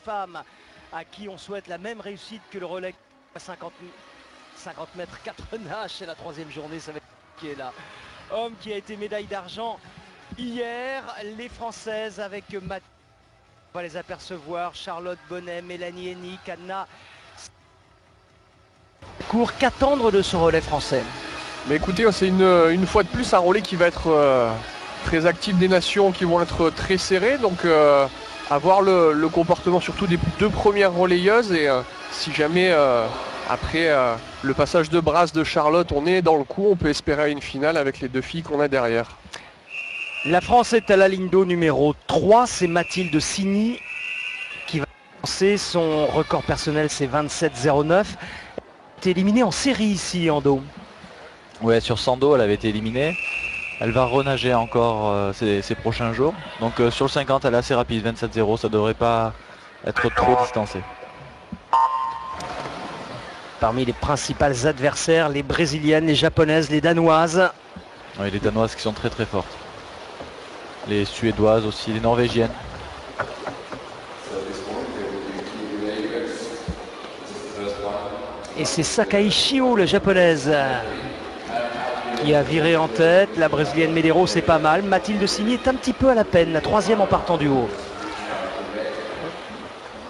sage-femme à qui on souhaite la même réussite que le relais à 50 mètres 4 nages. C'est la troisième journée, ça va être qui est là. Homme qui a été médaille d'argent hier. Les Françaises avec Mathilde, on va les apercevoir. Charlotte Bonnet, Mélanie Hennick, Anna. Court, qu'attendre de ce relais français? Mais écoutez, c'est une fois de plus un relais qui va être très actif, des nations qui vont être très serrées. Donc à voir le comportement surtout des deux premières relayeuses. Et si jamais après le passage de brasse de Charlotte, on est dans le coup, on peut espérer une finale avec les deux filles qu'on a derrière. La France est à la ligne d'eau numéro 3. C'est Mathilde Signy qui va lancer. Son record personnel, c'est 27,09. Elle a été éliminée en série ici en dos. Ouais, sur 100 dos, elle avait été éliminée. Elle va renager encore ces prochains jours. Donc sur le 50, elle est assez rapide, 27,0. Ça devrait pas être trop distancé. Parmi les principales adversaires, les brésiliennes, les japonaises, les danoises. Oui, les danoises qui sont très très fortes. Les suédoises aussi, les norvégiennes. Et c'est Sakai Shio, la japonaise, qui a viré en tête. La brésilienne Medeiros, c'est pas mal. Mathilde Signy est un petit peu à la peine, la troisième en partant du haut.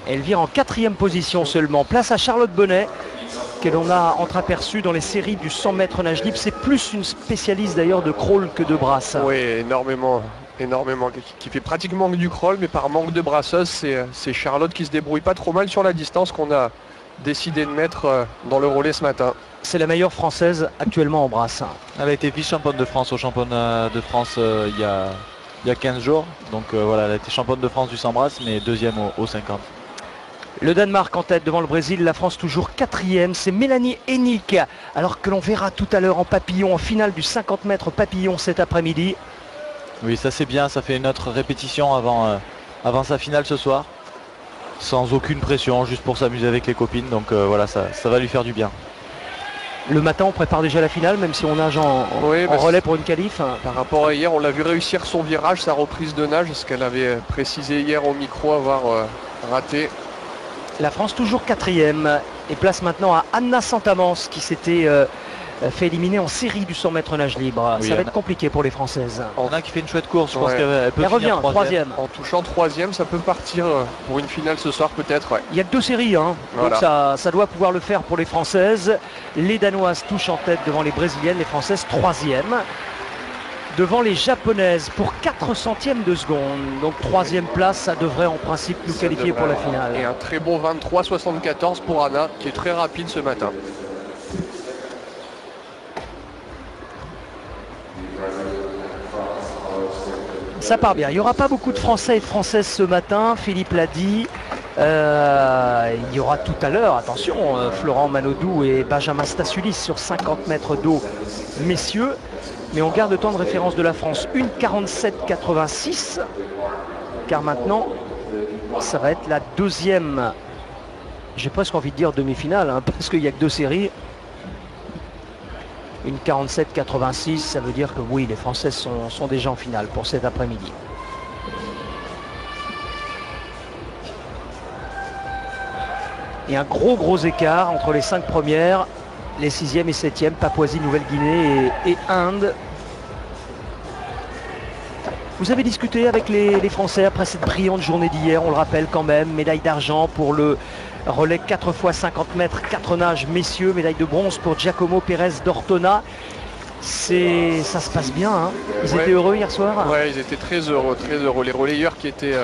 Elle vire en 4e position seulement. Place à Charlotte Bonnet, que l'on a entreaperçue dans les séries du 100 mètres nage libre. C'est plus une spécialiste d'ailleurs de crawl que de brasse. Oui, énormément. Qui fait pratiquement que du crawl, mais par manque de brasseuse, c'est Charlotte qui se débrouille pas trop mal sur la distance qu'on a décidé de mettre dans le relais ce matin. C'est la meilleure française actuellement en brasse. Elle a été vice-championne de France au championnat de France il y a 15 jours. Donc voilà, elle a été championne de France du 100 brasse, mais deuxième au 50. Le Danemark en tête devant le Brésil, la France toujours 4e, c'est Mélanie Hennick. Alors que l'on verra tout à l'heure en papillon, en finale du 50 mètres papillon cet après-midi. Oui, ça c'est bien, ça fait une autre répétition avant sa finale ce soir. Sans aucune pression, juste pour s'amuser avec les copines. Donc voilà, ça va lui faire du bien. Le matin, on prépare déjà la finale, même si on nage en relais pour une qualif. Par rapport à hier, on l'a vu réussir son virage, sa reprise de nage, ce qu'elle avait précisé hier au micro avoir raté. La France toujours 4e et place maintenant à Anna Santamans qui s'était fait éliminer en série du 100 mètres nage libre. Oui, ça va être compliqué pour les Françaises. Anna qui fait une chouette course, je pense qu'elle peut elle revient 3e. En touchant 3e, ça peut partir pour une finale ce soir peut-être. Ouais. Il n'y a que 2 séries, hein. Voilà. Donc ça doit pouvoir le faire pour les Françaises. Les Danoises touchent en tête devant les Brésiliennes, les Françaises 3e. Devant les Japonaises pour 4 centièmes de seconde. Donc 3e place, ça devrait en principe nous qualifier pour la finale. Et un très bon 23,74 pour Anna, qui est très rapide ce matin. Ça part bien. Il n'y aura pas beaucoup de Français et de Françaises ce matin, Philippe l'a dit. Il y aura tout à l'heure, attention, Florent Manodou et Benjamin Stasulis sur 50 mètres d'eau, messieurs. Mais on garde le temps de référence de la France, 1,47,86. Car maintenant, ça va être la 2e, j'ai presque envie de dire demi-finale, hein, parce qu'il n'y a que 2 séries. 1,47,86, ça veut dire que oui, les Françaises sont déjà en finale pour cet après-midi. Et un gros écart entre les 5 premières, les 6e et 7e, Papouasie, Nouvelle-Guinée et Inde. Vous avez discuté avec les Français après cette brillante journée d'hier, on le rappelle quand même, médaille d'argent pour le relais 4 x 50 mètres, 4 nages messieurs, médaille de bronze pour Giacomo Pérez d'Ortona. Ça se passe bien, hein. Ils étaient heureux hier soir. Ouais, ils étaient très heureux. Les relayeurs qui étaient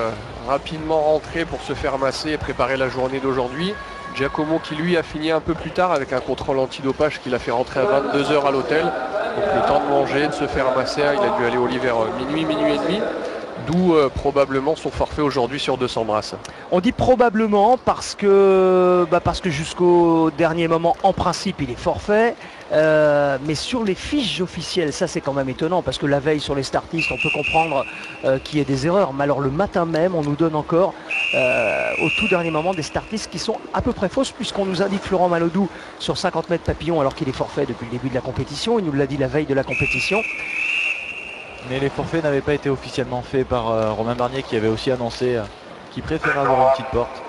rapidement rentrés pour se faire masser et préparer la journée d'aujourd'hui. Giacomo qui lui a fini un peu plus tard avec un contrôle antidopage qu'il a fait rentrer à 22 h à l'hôtel. Donc le temps de manger, de se faire masser, il a dû aller au lit vers minuit et demi. D'où probablement son forfait aujourd'hui sur 200 brasses. On dit probablement parce que jusqu'au dernier moment, en principe, il est forfait. Mais sur les fiches officielles, ça c'est quand même étonnant parce que la veille sur les startistes, on peut comprendre qu'il y ait des erreurs. Mais alors le matin même, on nous donne encore au tout dernier moment des startistes qui sont à peu près fausses puisqu'on nous indique Florent Manodou sur 50 mètres papillon alors qu'il est forfait depuis le début de la compétition. Il nous l'a dit la veille de la compétition. Mais les forfaits n'avaient pas été officiellement faits par Romain Barnier qui avait aussi annoncé qu'il préférait avoir une petite porte.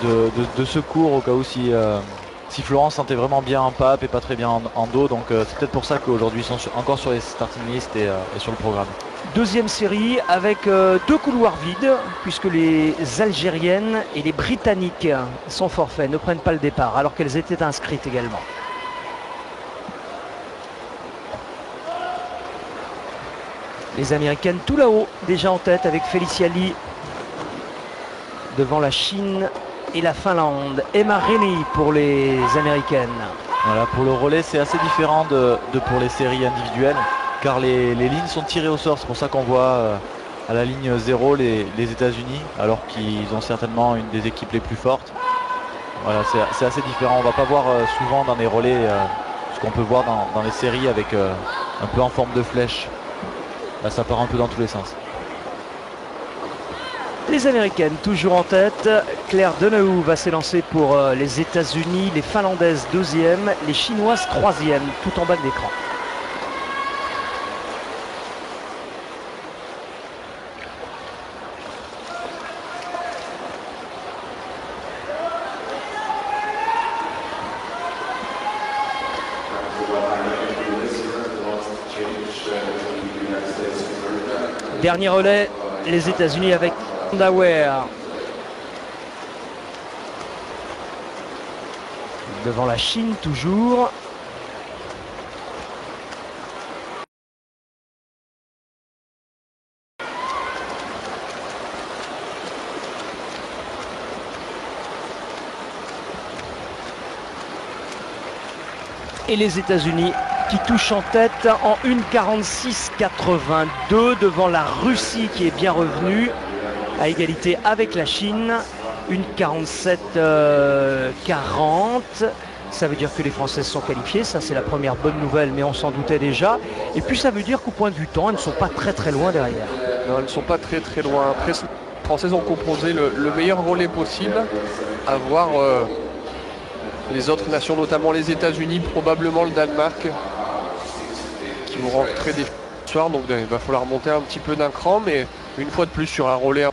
de secours au cas où si Florent se sentait vraiment bien en pape et pas très bien en dos. Donc c'est peut-être pour ça qu'aujourd'hui ils sont encore sur les starting list et sur le programme. Deuxième série avec deux couloirs vides, puisque les Algériennes et les Britanniques sont forfaits, ne prennent pas le départ, alors qu'elles étaient inscrites également. Les Américaines tout là-haut, déjà en tête avec Félicia Lee devant la Chine et la Finlande. Emma Riney pour les Américaines. Voilà, pour le relais, c'est assez différent de pour les séries individuelles, car les lignes sont tirées au sort. C'est pour ça qu'on voit à la ligne 0 les États-Unis, alors qu'ils ont certainement une des équipes les plus fortes. Voilà, c'est assez différent. On va pas voir souvent dans les relais ce qu'on peut voir dans les séries avec un peu en forme de flèche. Là, ça part un peu dans tous les sens. Les Américaines toujours en tête. Claire Donahue va s'élancer pour les États-Unis, les Finlandaises deuxième, les Chinoises troisième, tout en bas de l'écran. Dernier relais, les États-Unis avec Ware. Devant la Chine toujours. Et les États-Unis qui touchent en tête en 1:46,82 devant la Russie qui est bien revenue à égalité avec la Chine. 1:47,40. Ça veut dire que les Françaises sont qualifiées, ça c'est la première bonne nouvelle, mais on s'en doutait déjà. Et puis ça veut dire qu'au point de vue temps, elles ne sont pas très loin derrière. Non, elles ne sont pas très loin. Après, les Françaises ont composé le meilleur relais possible, à voir les autres nations, notamment les États-Unis, probablement le Danemark, qui vont rentrer des soirs, donc il va falloir monter un petit peu d'un cran, mais une fois de plus sur un relais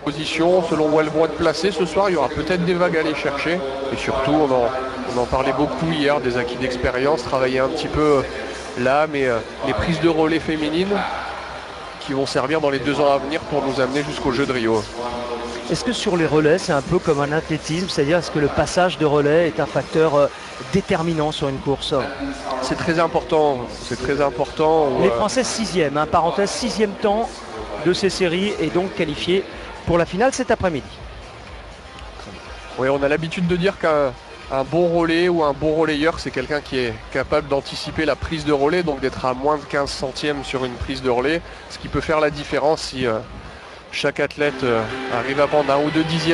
position, selon où elles vont être placées ce soir, il y aura peut-être des vagues à aller chercher, et surtout on en parlait beaucoup hier, des acquis d'expérience, travailler un petit peu là, mais les prises de relais féminines qui vont servir dans les 2 ans à venir pour nous amener jusqu'aux Jeux de Rio. Est-ce que sur les relais, c'est un peu comme un athlétisme, c'est-à-dire est-ce que le passage de relais est un facteur déterminant sur une course? C'est très important, c'est très important. Les Françaises 6e, hein, parenthèse 6e temps de ces séries et donc qualifiées pour la finale cet après-midi. Oui, on a l'habitude de dire qu'un bon relais ou un bon relayeur, c'est quelqu'un qui est capable d'anticiper la prise de relais, donc d'être à moins de 15 centièmes sur une prise de relais, ce qui peut faire la différence si chaque athlète arrive à prendre 1 ou 2 dixièmes